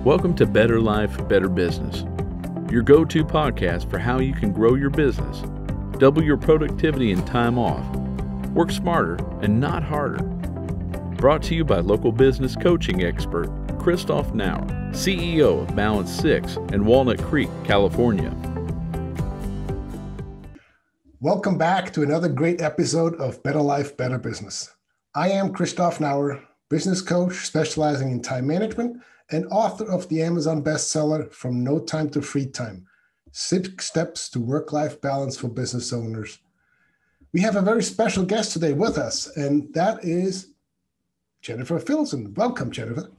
Welcome to Better Life, Better Business, your go-to podcast for how you can grow your business, double your productivity and time off, work smarter and not harder. Brought to you by local business coaching expert Christoph Nauer, CEO of Balance 6 in Walnut Creek, California. Welcome back to another great episode of Better Life, Better Business. I am Christoph Nauer, business coach specializing in time management and author of the Amazon bestseller From No Time to Free Time, 6 Steps to Work-Life Balance for Business Owners. We have a very special guest today with us, and that is Jennifer Filson. Welcome, Jennifer.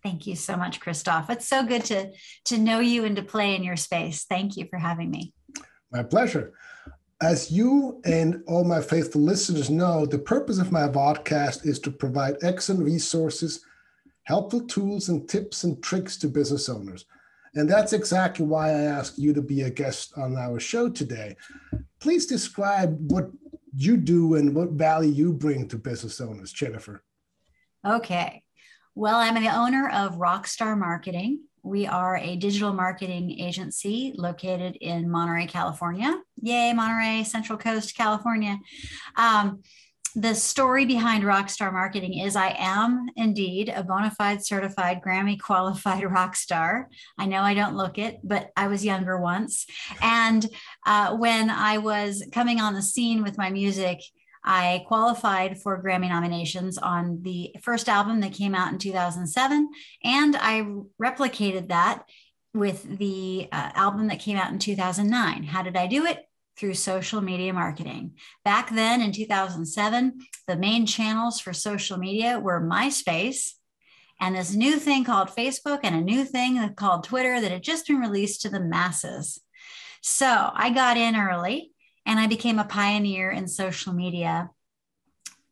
Thank you so much, Christoph. It's so good to know you and to play in your space. Thank you for having me. My pleasure. As you and all my faithful listeners know, the purpose of my podcast is to provide excellent resources, helpful tools, and tips and tricks to business owners. And that's exactly why I asked you to be a guest on our show today. Please describe what you do and what value you bring to business owners, Jennifer. Okay. Well, I'm the owner of Rockstar Marketing. We are a digital marketing agency located in Monterey, California. Yay, Monterey, Central Coast, California. The story behind Rockstar Marketing is I am indeed a bona fide certified Grammy-Qualified Rock Star. I know I don't look it, but I was younger once. And when I was coming on the scene with my music, I qualified for Grammy nominations on the first album that came out in 2007, and I replicated that with the album that came out in 2009. How did I do it? Through social media marketing. Back then in 2007, the main channels for social media were MySpace and this new thing called Facebook and a new thing called Twitter that had just been released to the masses. So I got in early and I became a pioneer in social media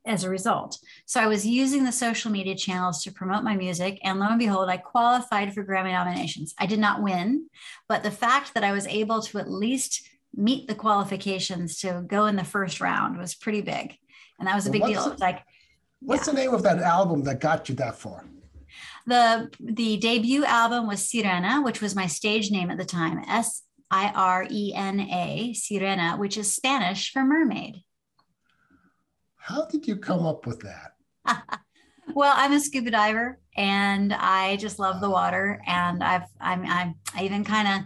as a result. So I was using the social media channels to promote my music, and lo and behold, I qualified for Grammy nominations. I did not win, but the fact that I was able to at least meet the qualifications to go in the first round was pretty big. And that was a big deal. It was like, what's the name of that album that got you that far? The debut album was Sirena, which was my stage name at the time, Sirena, Sirena, which is Spanish for mermaid. How did you come up with that? Well, I'm a scuba diver and I just love the water. And I even kind of,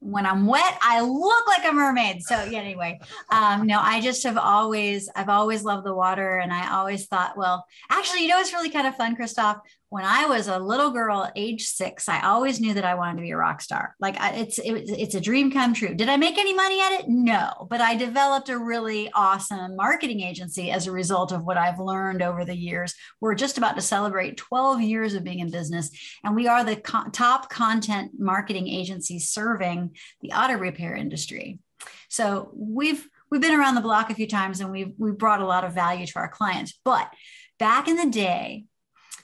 when I'm wet, I look like a mermaid. So yeah, anyway, no, I've always loved the water. And I always thought, well, actually, it's really kind of fun, Christoph. When I was a little girl, age 6, I always knew that I wanted to be a rock star. Like it's a dream come true. Did I make any money at it? No, but I developed a really awesome marketing agency as a result of what I've learned over the years. We're just about to celebrate 12 years of being in business, and we are the top content marketing agency serving the auto repair industry. So we've been around the block a few times, and we've brought a lot of value to our clients. But back in the day,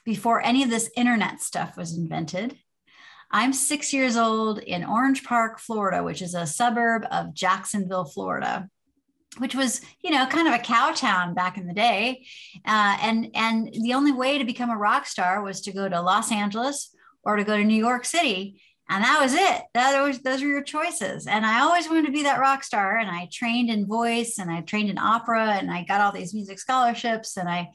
before any of this internet stuff was invented, I'm 6 years old in Orange Park, Florida, which is a suburb of Jacksonville, Florida, which was, kind of a cow town back in the day. And the only way to become a rock star was to go to Los Angeles or to go to New York City. And that was it. Those were your choices. And I always wanted to be that rock star. And I trained in voice and I trained in opera and I got all these music scholarships, and I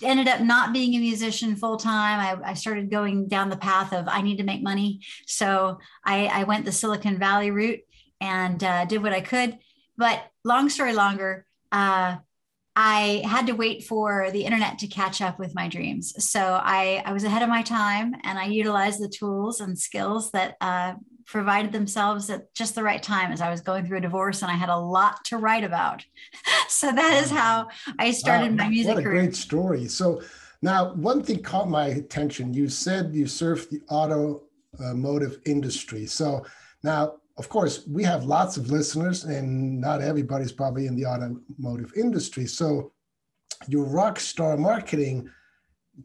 ended up not being a musician full time. I started going down the path of I need to make money. So I went the Silicon Valley route and did what I could. But long story longer, I had to wait for the internet to catch up with my dreams. So I was ahead of my time, and I utilized the tools and skills that provided themselves at just the right time as I was going through a divorce, and I had a lot to write about. So that is how I started my music career. What a great story. So now one thing caught my attention. You said you served the automotive industry. So now, of course, we have lots of listeners, and not everybody's probably in the automotive industry. So your Rockstar Marketing,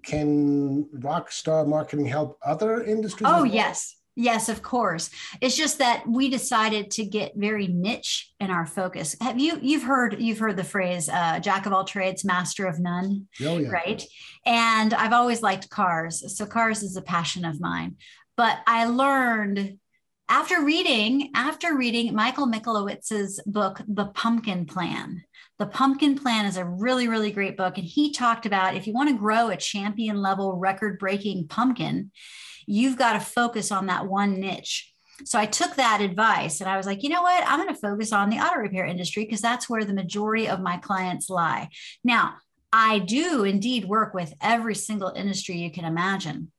can Rockstar Marketing help other industries? Oh, yes. Yes, of course. It's just that we decided to get very niche in our focus. You've heard the phrase jack of all trades, master of none, Oh yeah. right? And I've always liked cars. So cars is a passion of mine. But I learned after reading Michael Michalowicz's book, The Pumpkin Plan. The Pumpkin Plan is a really, really great book. And he talked about if you want to grow a champion level record-breaking pumpkin, you've got to focus on that one niche. So I took that advice and I was like, you know what? I'm going to focus on the auto repair industry because that's where the majority of my clients lie. Now, I do indeed work with every single industry you can imagine.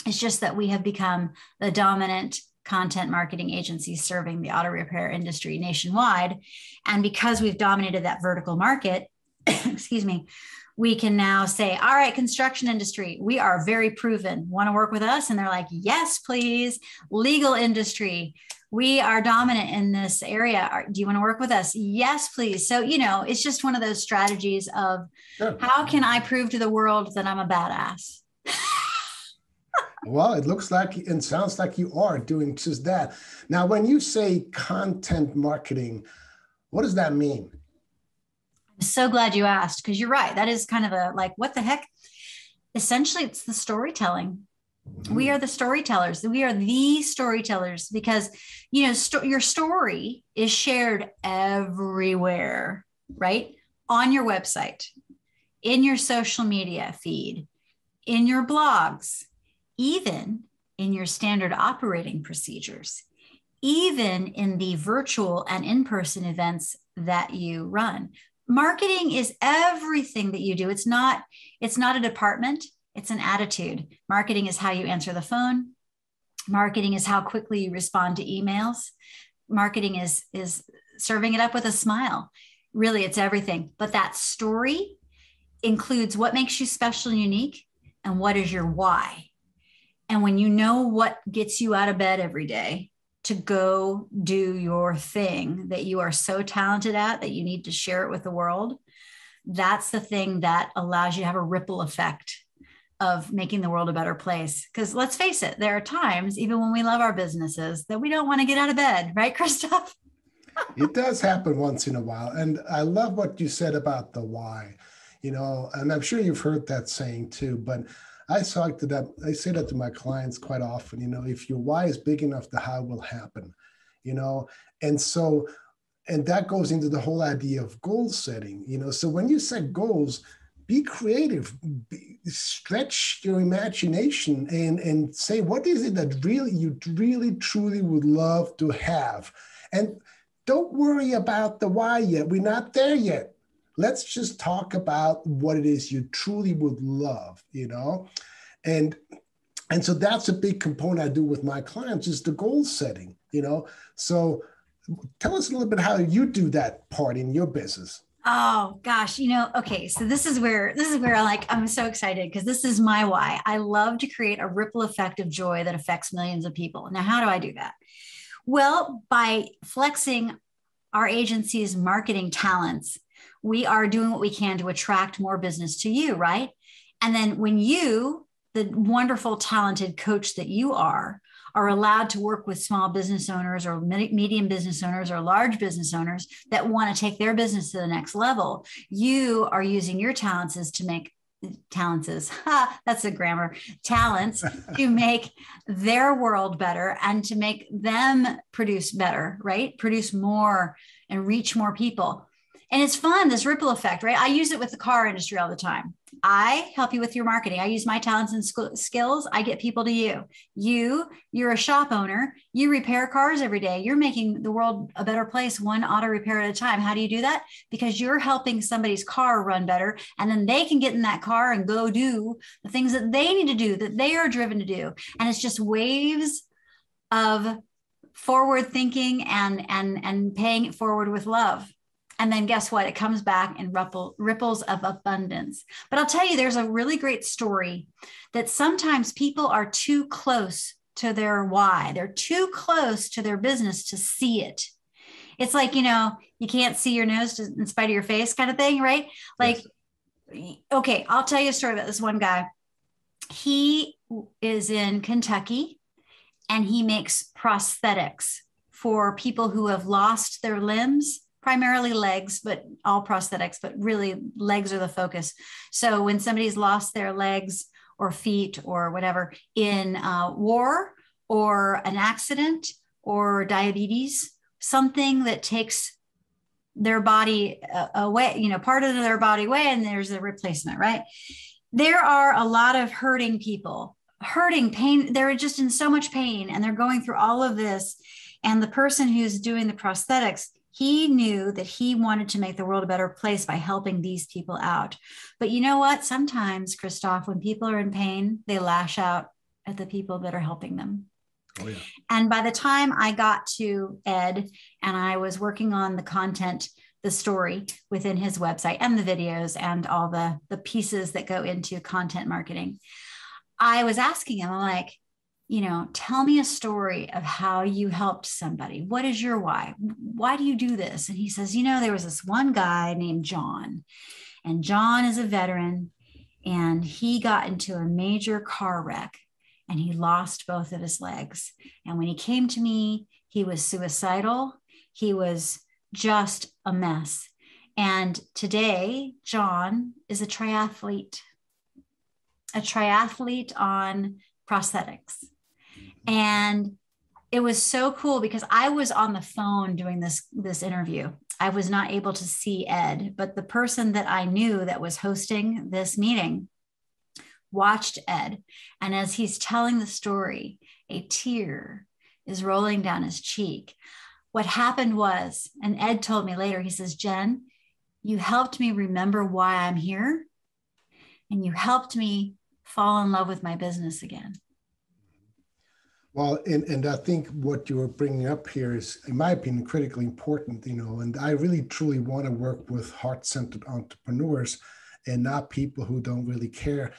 It's just that we have become the dominant content marketing agency serving the auto repair industry nationwide. And because we've dominated that vertical market, excuse me, we can now say, all right, construction industry, we are very proven. Want to work with us? And they're like, yes, please. Legal industry, we are dominant in this area. Do you want to work with us? Yes, please. So, it's just one of those strategies of how can I prove to the world that I'm a badass? Well, it looks like and sounds like you are doing just that. Now, when you say content marketing, what does that mean? I'm so glad you asked, because you're right. That is kind of a like, what the heck? Essentially, it's the storytelling. Mm-hmm. We are the storytellers. We are the storytellers because, your story is shared everywhere, right? On your website, in your social media feed, in your blogs, even in your standard operating procedures, even in the virtual and in-person events that you run. Marketing is everything that you do. It's not a department, it's an attitude. Marketing is how you answer the phone. Marketing is how quickly you respond to emails. Marketing is serving it up with a smile. Really, it's everything. But that story includes what makes you special and unique and what is your why. And when you know what gets you out of bed every day to go do your thing that you are so talented at that you need to share it with the world, that's the thing that allows you to have a ripple effect of making the world a better place. Because let's face it, there are times, even when we love our businesses, that we don't want to get out of bed, right, Christoph? It does happen once in a while. And I love what you said about the why, and I'm sure you've heard that saying too, but I say that to my clients quite often, if your why is big enough, the how will happen, and that goes into the whole idea of goal setting, so when you set goals, be creative, stretch your imagination and say, what is it that you really, truly would love to have? And don't worry about the why yet. We're not there yet. Let's just talk about what it is you truly would love, and so that's a big component I do with my clients is the goal setting, So tell us a little bit how you do that part in your business. Oh gosh, okay. So this is where I'm so excited because this is my why. I love to create a ripple effect of joy that affects millions of people. Now, how do I do that? Well, by flexing our agency's marketing talents, we are doing what we can to attract more business to you, right? And then when you, the wonderful, talented coach that you are allowed to work with small business owners or medium business owners or large business owners that want to take their business to the next level, you are using your talents to make their world better and to make them produce better, right? Produce more and reach more people. And it's fun, this ripple effect, right? I use it with the car industry all the time. I help you with your marketing. I use my talents and skills. I get people to you. You're a shop owner. You repair cars every day. You're making the world a better place, one auto repair at a time. How do you do that? Because you're helping somebody's car run better. And then they can get in that car and go do the things that they need to do, that they are driven to do. And it's just waves of forward thinking and paying it forward with love. And then guess what? It comes back in ripples of abundance. But I'll tell you, there's a really great story that sometimes people are too close to their why. They're too close to their business to see it. It's like, you can't see your nose in spite of your face kind of thing, right? Like, yes. Okay, I'll tell you a story about this one guy. He is in Kentucky and he makes prosthetics for people who have lost their limbs, primarily legs, but all prosthetics, but really legs are the focus. So when somebody's lost their legs or feet or whatever in war or an accident or diabetes, something that takes their body away, part of their body away, and there's a replacement, right? There are a lot of hurting people, hurting pain. They're just in so much pain and they're going through all of this. And the person who's doing the prosthetics, he knew that he wanted to make the world a better place by helping these people out. But you know what? Sometimes, Christoph, when people are in pain, they lash out at the people that are helping them. Oh, yeah. And by the time I got to Ed and I was working on the content, the story within his website and the videos and all the pieces that go into content marketing, I was asking him, I'm like, tell me a story of how you helped somebody. What is your why? Why do you do this? And he says, there was this one guy named John, and John is a veteran, and he got into a major car wreck and he lost both of his legs. And when he came to me, he was suicidal. He was just a mess. And today, John is a triathlete on prosthetics. And it was so cool because I was on the phone doing this interview. I was not able to see Ed, but the person that I knew that was hosting this meeting watched Ed. And as he's telling the story, a tear is rolling down his cheek. What happened was, and Ed told me later, he says, Jen, you helped me remember why I'm here. And you helped me fall in love with my business again. Well, and I think what you were bringing up here is, in my opinion, critically important, and I really truly want to work with heart-centered entrepreneurs and not people who don't really care,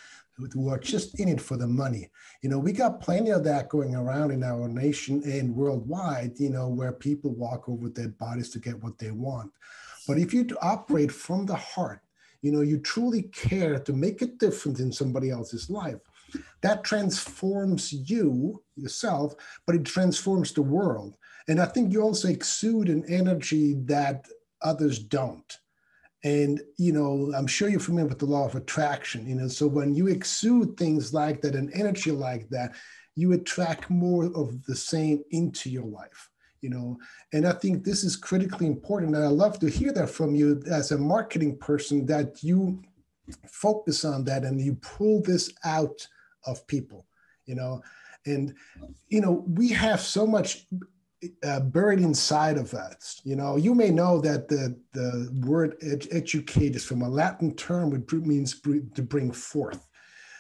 who are just in it for the money. We got plenty of that going around in our nation and worldwide, where people walk over dead bodies to get what they want. But if you operate from the heart, you truly care to make a difference in somebody else's life, that transforms yourself, but it transforms the world. And I think you also exude an energy that others don't. And, I'm sure you're familiar with the law of attraction, so when you exude things like that, an energy like that, you attract more of the same into your life, and I think this is critically important. And I love to hear that from you as a marketing person, that you focus on that and you pull this out of people, and, we have so much buried inside of us. You may know that the word educate is from a Latin term, which means to bring forth.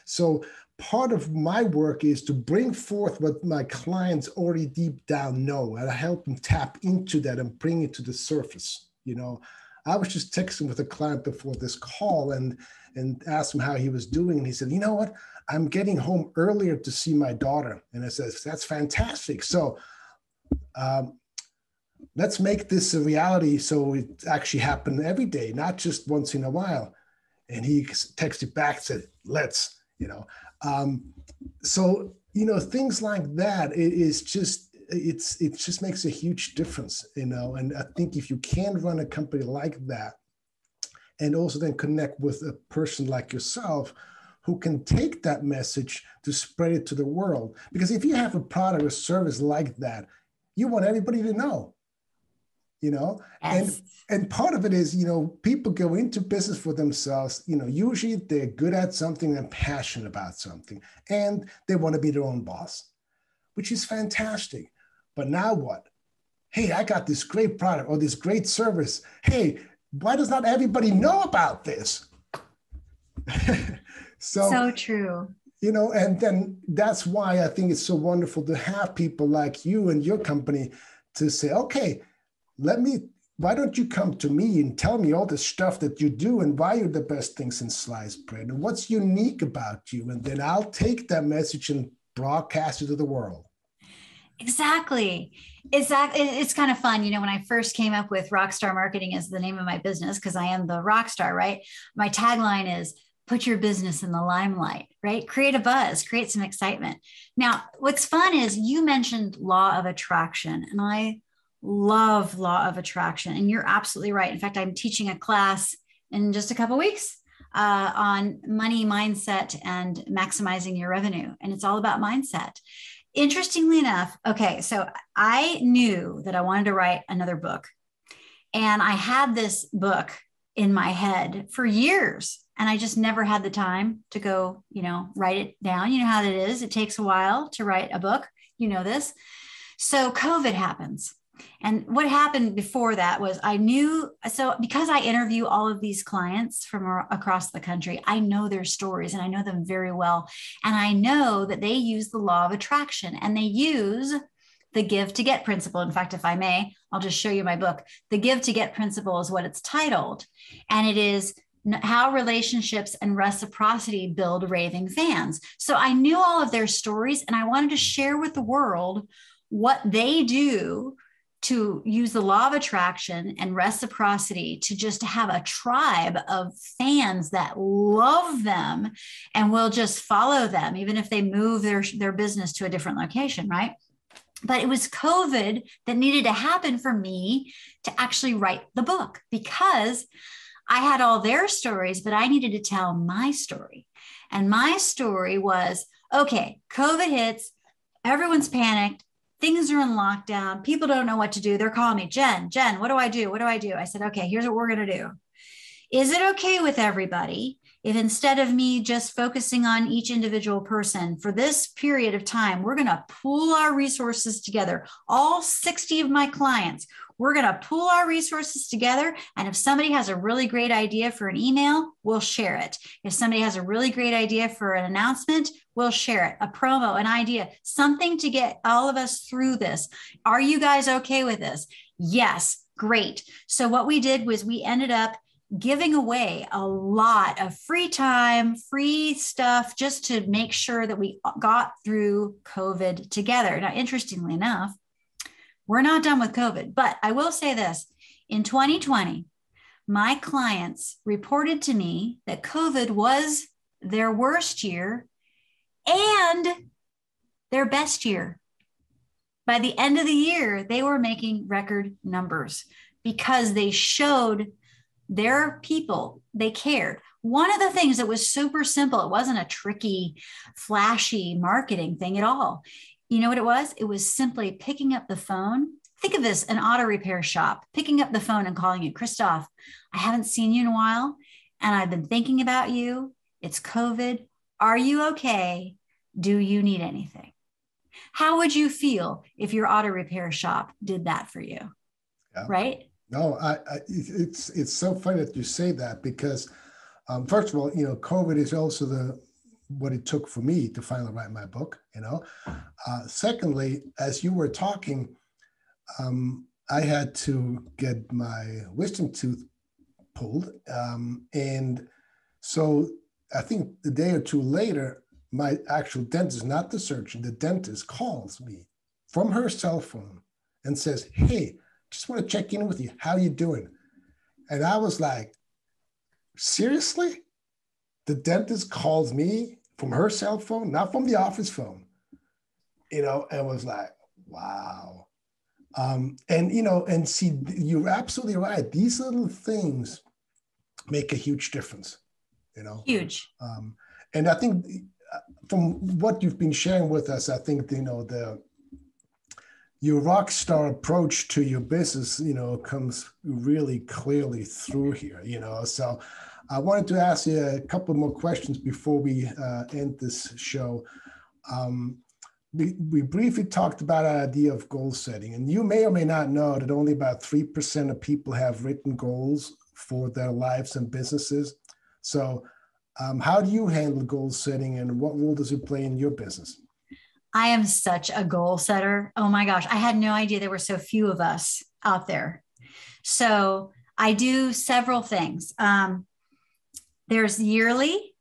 So part of my work is to bring forth what my clients already deep down know, and I help them tap into that and bring it to the surface. I was just texting with a client before this call and asked him how he was doing. And he said, you know what? I'm getting home earlier to see my daughter. And I said, that's fantastic. So let's make this a reality so it actually happen every day, not just once in a while. And he texted back and said, let's, so, things like that, it just makes a huge difference, and I think if you can run a company like that and also then connect with a person like yourself who can take that message to spread it to the world, because if you have a product or service like that, you want everybody to know, Yes. and part of it is, people go into business for themselves, usually they're good at something and passionate about something, and they want to be their own boss, which is fantastic. But now what? Hey, I got this great product or this great service. Hey, why does not everybody know about this? So true. And then that's why I think it's so wonderful to have people like you and your company to say, okay, why don't you come to me and tell me all the stuff that you do and why you're the best things in sliced bread and what's unique about you. And then I'll take that message and broadcast it to the world. Exactly. It's kind of fun. When I first came up with Rockstar Marketing as the name of my business, because I am the rock star, right? My tagline is put your business in the limelight, right? Create a buzz, create some excitement. Now, what's fun is you mentioned law of attraction, and I love law of attraction. And you're absolutely right. In fact, I'm teaching a class in just a couple of weeks on money mindset and maximizing your revenue. And it's all about mindset. Interestingly enough, okay, so I knew that I wanted to write another book. And I had this book in my head for years. And I just never had the time to go, write it down. You know how that is. It takes a while to write a book. You know this. So COVID happens. And what happened before that was because I interview all of these clients from across the country, I know their stories and I know them very well. And I know that they use the law of attraction and they use the give to get principle. In fact, if I may, I'll just show you my book. The give to get principle is what it's titled. And it is how relationships and reciprocity build raving fans. So I knew all of their stories and I wanted to share with the world what they do to use the law of attraction and reciprocity to just have a tribe of fans that love them and will just follow them, even if they move their business to a different location, right? But it was COVID that needed to happen for me to actually write the book because I had all their stories, but I needed to tell my story. And my story was, okay, COVID hits, everyone's panicked. Things are in lockdown. People don't know what to do. They're calling me, Jen, what do I do? What do I do? I said, okay, here's what we're going to do. Is it okay with everybody if instead of me just focusing on each individual person for this period of time, we're going to pool our resources together, all 60 of my clients, we're going to pool our resources together. And if somebody has a really great idea for an email, we'll share it. If somebody has a really great idea for an announcement, we'll share it, a promo, an idea, something to get all of us through this. Are you guys okay with this? Yes, great. So what we did was we ended up giving away a lot of free time, free stuff, just to make sure that we got through COVID together. Now, interestingly enough, we're not done with COVID, but I will say this. In 2020, my clients reported to me that COVID was their worst year and their best year. By the end of the year, they were making record numbers because they showed their people, they cared. One of the things that was super simple, it wasn't a tricky, flashy marketing thing at all. You know what it was? It was simply picking up the phone. Think of this, an auto repair shop, picking up the phone and calling you, Christoph, I haven't seen you in a while, and I've been thinking about you. It's COVID. Are you okay? Do you need anything? How would you feel if your auto repair shop did that for you? Yeah. Right? No, it's so funny that you say that because, first of all, COVID is also what it took for me to finally write my book. Secondly, as you were talking, I had to get my wisdom tooth pulled, and so I think a day or two later, my actual dentist, not the surgeon, the dentist calls me from her cell phone and says, "Hey, just want to check in with you. How you doing?" And I was like, seriously? The dentist calls me from her cell phone, not from the office phone, and was like, wow. And see, you're absolutely right. These little things make a huge difference, Huge. And I think from what you've been sharing with us, I think, your rock star approach to your business, comes really clearly through here, So I wanted to ask you a couple more questions before we end this show. We briefly talked about our idea of goal setting, and you may or may not know that only about 3% of people have written goals for their lives and businesses. So how do you handle goal setting, and what role does it play in your business? I am such a goal setter. Oh my gosh. I had no idea there were so few of us out there. So I do several things. There's yearly,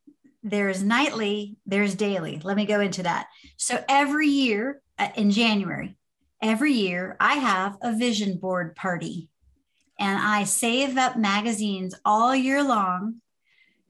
there's nightly, there's daily. Let me go into that. So every year in January, every year I have a vision board party, and I save up magazines all year long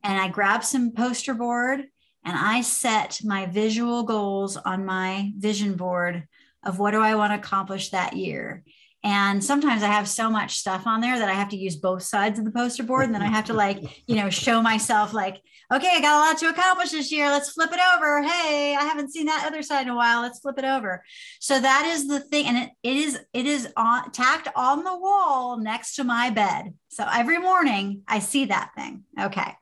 and I grab some poster board and I set my visual goals on my vision board of what do I want to accomplish that year. And sometimes I have so much stuff on there that I have to use both sides of the poster board. And then I have to like, show myself like, okay, I got a lot to accomplish this year. Let's flip it over. Hey, I haven't seen that other side in a while. Let's flip it over. So that is the thing. And it is tacked on the wall next to my bed. So every morning I see that thing. Okay.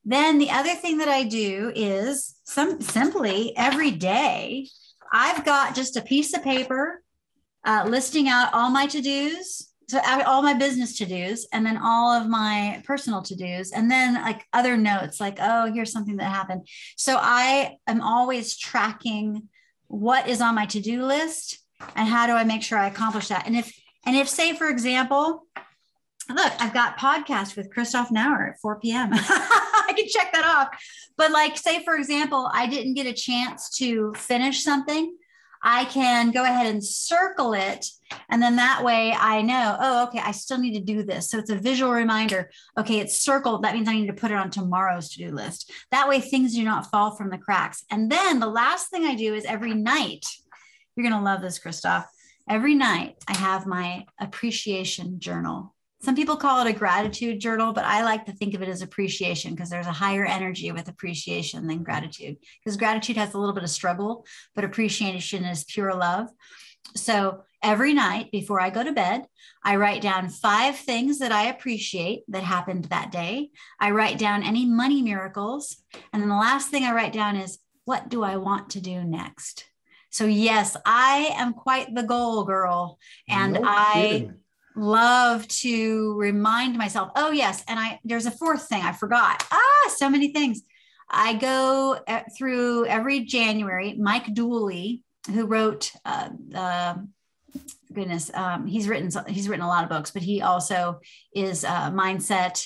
Then the other thing that I do is simply every day, I've got just a piece of paper listing out all my to-dos, so all my business to-dos, and then all of my personal to-dos, and then like other notes like, oh, here's something that happened. So I am always tracking what is on my to-do list and how do I make sure I accomplish that. And if say, for example, look, I've got podcast with Christoph Nauer at 4 p.m. I can check that off. But like, say, for example, I didn't get a chance to finish something, I can go ahead and circle it. And then that way I know, oh, okay, I still need to do this. So it's a visual reminder. Okay, it's circled. That means I need to put it on tomorrow's to-do list. That way things do not fall from the cracks. And then the last thing I do is every night, you're going to love this, Christoph. Every night I have my appreciation journal. Some people call it a gratitude journal, but I like to think of it as appreciation because there's a higher energy with appreciation than gratitude, because gratitude has a little bit of struggle, but appreciation is pure love. So every night before I go to bed, I write down 5 things that I appreciate that happened that day. I write down any money miracles. And then the last thing I write down is, what do I want to do next? So yes, I am quite the goal girl. And I love to remind myself, oh yes. And there's a 4th thing I forgot. So many things. I go through every January. Mike Dooley, who wrote, he's written a lot of books, but he also is mindset.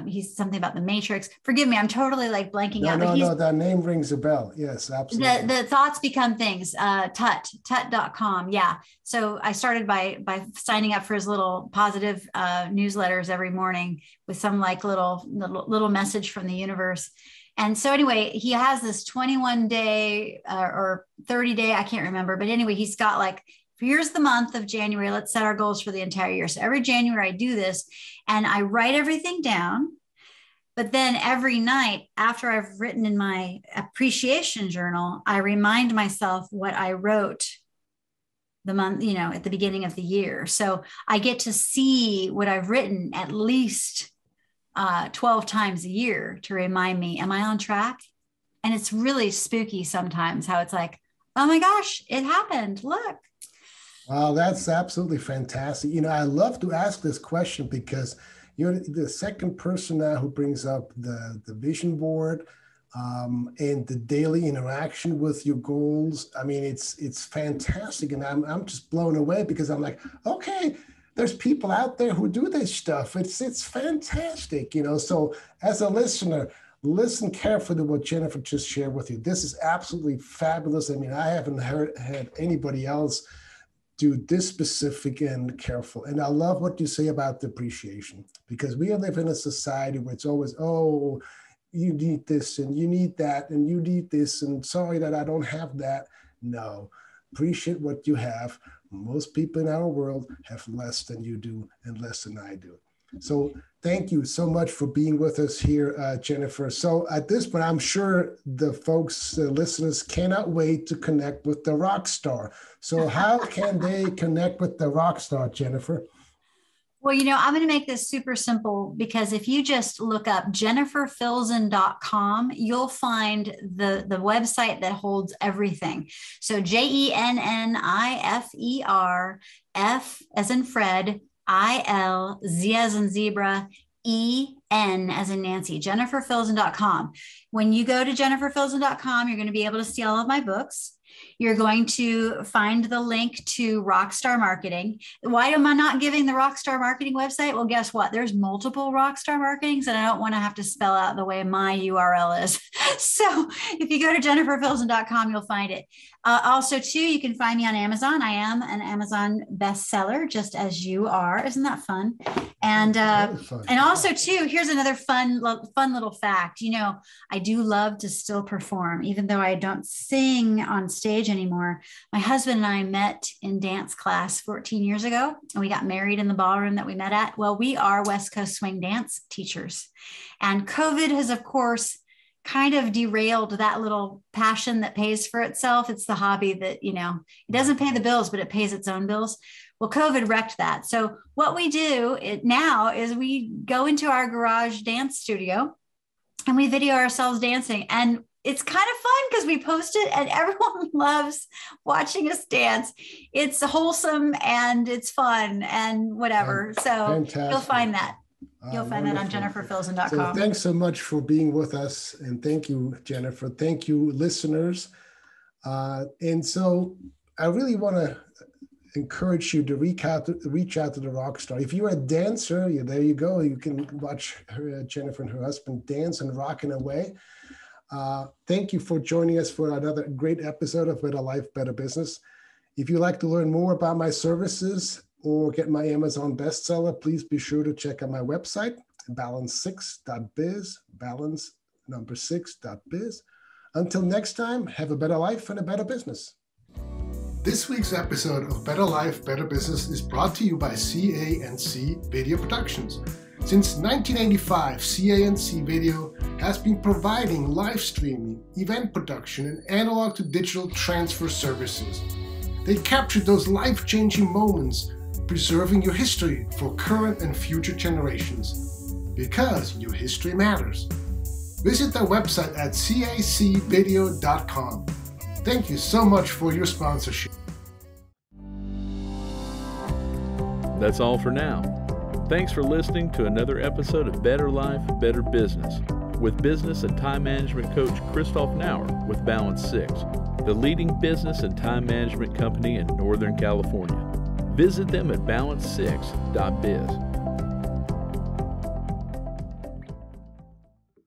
He's something about the matrix. Forgive me, I'm totally like blanking out. No, that name rings a bell. Yes, absolutely. The thoughts become things. Tut.com. Yeah. So I started by signing up for his little positive newsletters every morning with some like little message from the universe. And so anyway, he has this 21 day or 30 day, I can't remember, but anyway, he's got like, here's the month of January. Let's set our goals for the entire year. So every January I do this and I write everything down. But then every night after I've written in my appreciation journal, I remind myself what I wrote the month, at the beginning of the year. So I get to see what I've written at least 12 times a year to remind me, am I on track? And it's really spooky sometimes how it's like, oh my gosh, it happened. Look. Wow, that's absolutely fantastic. I love to ask this question because you're the second person now who brings up the vision board and the daily interaction with your goals. I mean, it's fantastic. And I'm just blown away because I'm like, okay, there's people out there who do this stuff. It's fantastic, So as a listener, listen carefully to what Jennifer just shared with you. This is absolutely fabulous. I mean, I haven't had anybody else do this specific and careful. And I love what you say about the appreciation, because we live in a society where it's always, oh, you need this and you need that and you need this and sorry that I don't have that. No, appreciate what you have. Most people in our world have less than you do and less than I do. So thank you so much for being with us here, Jennifer. So at this point, I'm sure the folks, listeners cannot wait to connect with the Rockstar. So how can they connect with the Rockstar, Jennifer? Well, I'm going to make this super simple because if you just look up jenniferfilzen.com, you'll find the website that holds everything. So JENNIFER, F as in Fred, IL, Z as in zebra, EN as in Nancy, jenniferfilzen.com. When you go to jenniferfilzen.com, you're going to be able to see all of my books. You're going to find the link to Rockstar Marketing. Why am I not giving the Rockstar Marketing website? Well, guess what? There's multiple Rockstar Marketings, and I don't want to have to spell out the way my URL is. So if you go to jenniferfilson.com, you'll find it. Also, too, you can find me on Amazon. I am an Amazon bestseller, just as you are. Isn't that fun? And also, too, here's another fun little fact. You know, I do love to still perform, even though I don't sing on stage anymore. My husband and I met in dance class 14 years ago, and we got married in the ballroom that we met at. Well, we are West Coast swing dance teachers. And COVID has, of course, kind of derailed that little passion that pays for itself. It's the hobby that, you know, it doesn't pay the bills, but it pays its own bills. Well, COVID wrecked that. So what we do now is we go into our garage dance studio and we video ourselves dancing. And it's kind of fun because we post it and everyone loves watching us dance. It's wholesome and it's fun and whatever. So fantastic. You'll find that. You'll find that on jenniferfilson.com. So thanks so much for being with us. And thank you, Jennifer. Thank you, listeners. And so I really want to encourage you to reach out to the Rockstar. If you're a dancer, there you go. You can watch Jennifer and her husband dance and rocking away. Thank you for joining us for another great episode of Better Life, Better Business. If you'd like to learn more about my services or get my Amazon bestseller, please be sure to check out my website, balance6.biz, balance6.biz. Until next time, have a better life and a better business. This week's episode of Better Life, Better Business is brought to you by CA&C Video Productions. Since 1985, CA&C Video has been providing live streaming, event production, and analog to digital transfer services. They capture those life-changing moments, preserving your history for current and future generations. Because your history matters. Visit their website at cacvideo.com. Thank you so much for your sponsorship. That's all for now. Thanks for listening to another episode of Better Life, Better Business with business and time management coach Christoph Nauer with Balance 6, the leading business and time management company in Northern California. Visit them at balance6.biz.